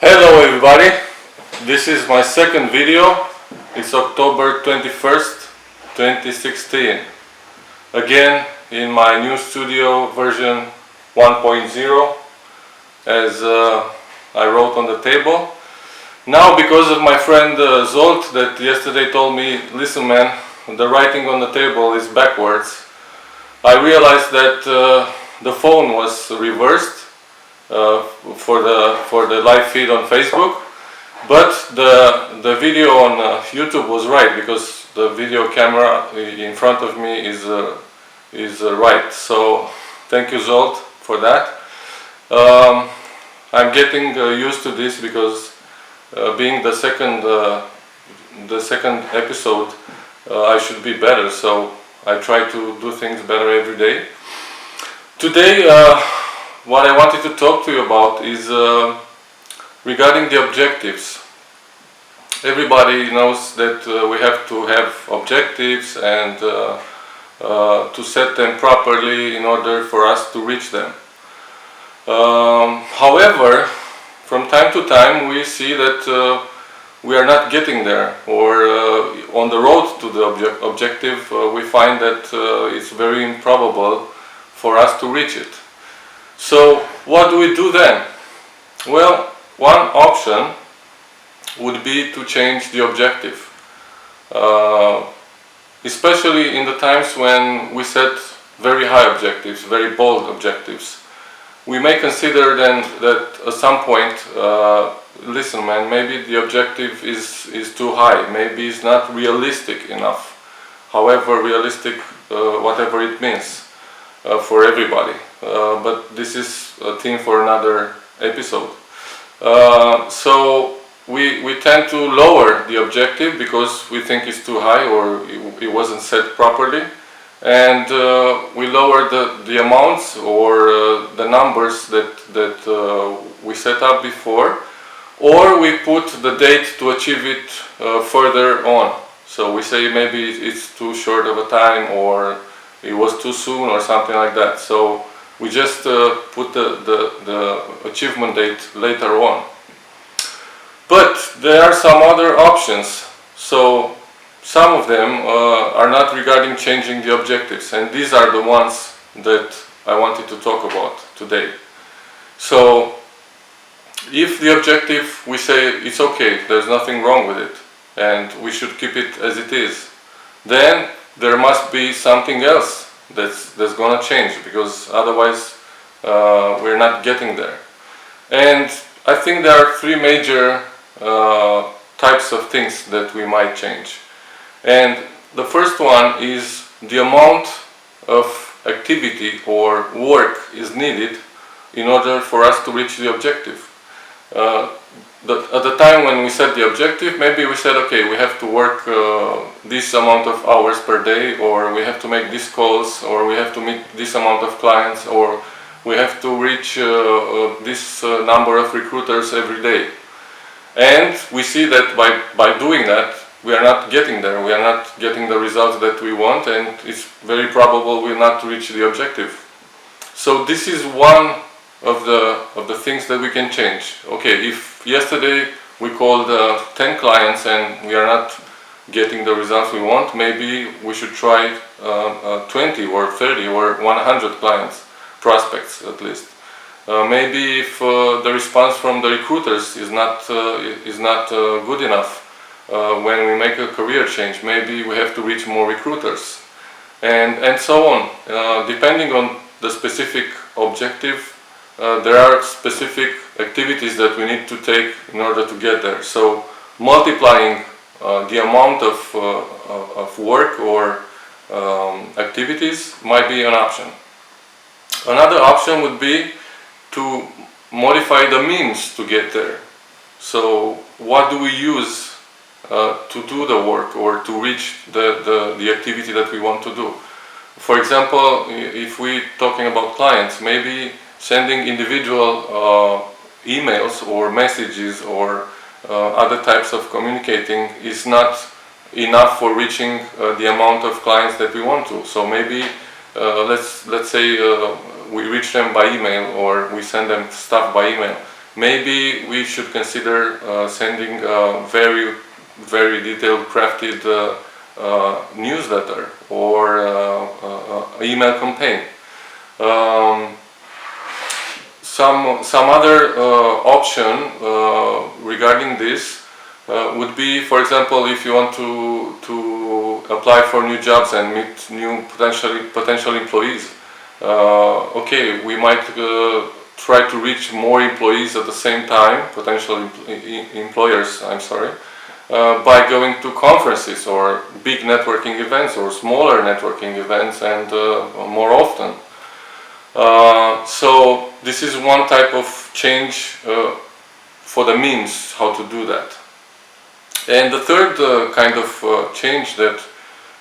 Hello everybody, this is my second video. It's October 21st, 2016. Again in my new studio version 1.0 as I wrote on the table. Now because of my friend Zolt that yesterday told me, listen man, the writing on the table is backwards. I realized that the phone was reversed for the live feed on Facebook, but the video on YouTube was right because the video camera in front of me is right. So thank you Zolt for that. I'm getting used to this because being the second episode, I should be better. So I try to do things better every day. Today. What I wanted to talk to you about is regarding the objectives. Everybody knows that we have to have objectives and to set them properly in order for us to reach them. However, from time to time we see that we are not getting there, or on the road to the objective we find that it's very improbable for us to reach it. So what do we do then? Well, one option would be to change the objective, especially in the times when we set very high objectives, very bold objectives. We may consider then that at some point, listen man, maybe the objective is too high, maybe it's not realistic enough, however realistic, whatever it means for everybody. But this is a theme for another episode. So we tend to lower the objective because we think it's too high or it wasn't set properly, and we lower the amounts or the numbers that we set up before, or we put the date to achieve it further on. So we say maybe it's too short of a time, or it was too soon, or something like that. So we just put the achievement date later on. But there are some other options. So some of them are not regarding changing the objectives, and these are the ones that I wanted to talk about today. So if the objective, we say it's okay, there's nothing wrong with it, and we should keep it as it is, then there must be something else that's gonna change, because otherwise we're not getting there. And I think there are three major types of things that we might change. And the first one is the amount of activity or work is needed in order for us to reach the objective. At the time when we set the objective, maybe we said, okay, we have to work this amount of hours per day, or we have to make these calls, or we have to meet this amount of clients, or we have to reach this number of recruiters every day. And we see that by doing that, we are not getting there, we are not getting the results that we want, and it's very probable we will not reach the objective. So this is one of the things that we can change. Okay, if yesterday we called 10 clients and we are not getting the results we want, maybe we should try 20 or 30 or 100 clients, prospects at least. Maybe if the response from the recruiters is not good enough when we make a career change, maybe we have to reach more recruiters, and so on. Depending on the specific objective, there are specific activities that we need to take in order to get there. So multiplying the amount of work or activities might be an option. Another option would be to modify the means to get there. So what do we use to do the work or to reach the activity that we want to do? For example, if we're talking about clients, maybe sending individual emails or messages or other types of communicating is not enough for reaching the amount of clients that we want to. So maybe let's say we reach them by email, or we send them stuff by email. maybe we should consider sending a very, very detailed crafted newsletter or email campaign. Some other option regarding this would be, for example, if you want to apply for new jobs and meet new potential employees. Okay, we might try to reach more employees at the same time, potential employers, I'm sorry, by going to conferences or big networking events or smaller networking events and more often. So this is one type of change for the means how to do that. And the third kind of change that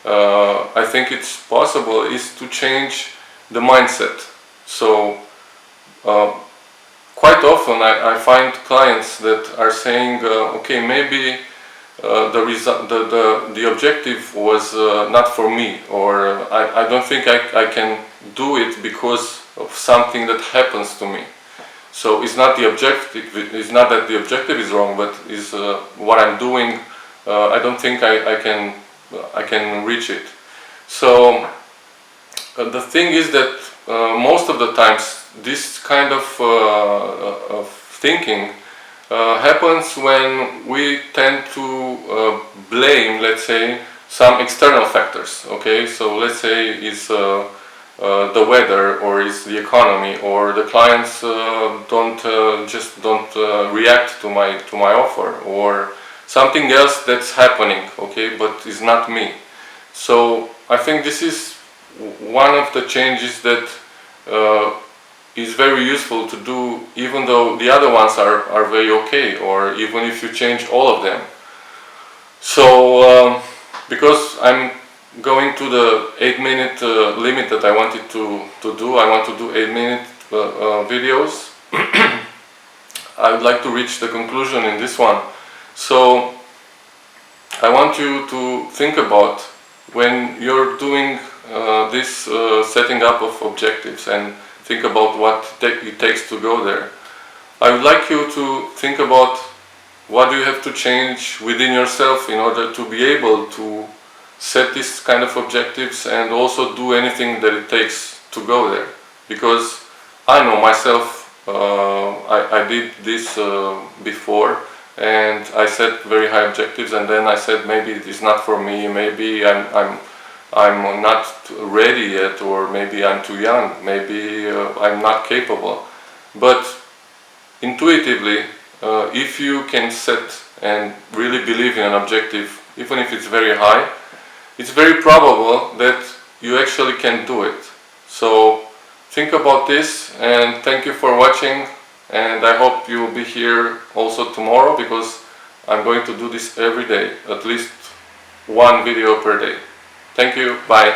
I think it's possible is to change the mindset. So quite often I find clients that are saying, okay, maybe the objective was not for me, or I don't think I can do it because of something that happens to me. So it's not the objective, it's not that the objective is wrong, but is what I'm doing, I don't think I can reach it. So the thing is that most of the times this kind of thinking happens when we tend to blame, let's say, some external factors. Okay, so let's say it's the weather, or is the economy, or the clients don't react to my offer, or something else that's happening. Okay, but it's not me. So I think this is one of the changes that is very useful to do, even though the other ones are very okay, or even if you change all of them. So because I'm going to the 8-minute limit that I wanted to do, I want to do 8-minute videos. I would like to reach the conclusion in this one. So I want you to think about, when you're doing this setting up of objectives, and think about what it takes to go there. I would like you to think about what do you have to change within yourself in order to be able to set this kind of objectives and also do anything that it takes to go there. Because I know myself, I did this before, and I set very high objectives, and then I said maybe it's not for me, maybe I'm not ready yet, or maybe I'm too young, maybe I'm not capable. But intuitively, if you can set and really believe in an objective, even if it's very high, it's very probable that you actually can do it. So think about this, and thank you for watching, and I hope you will be here also tomorrow, because I'm going to do this every day, at least one video per day. Thank you, bye.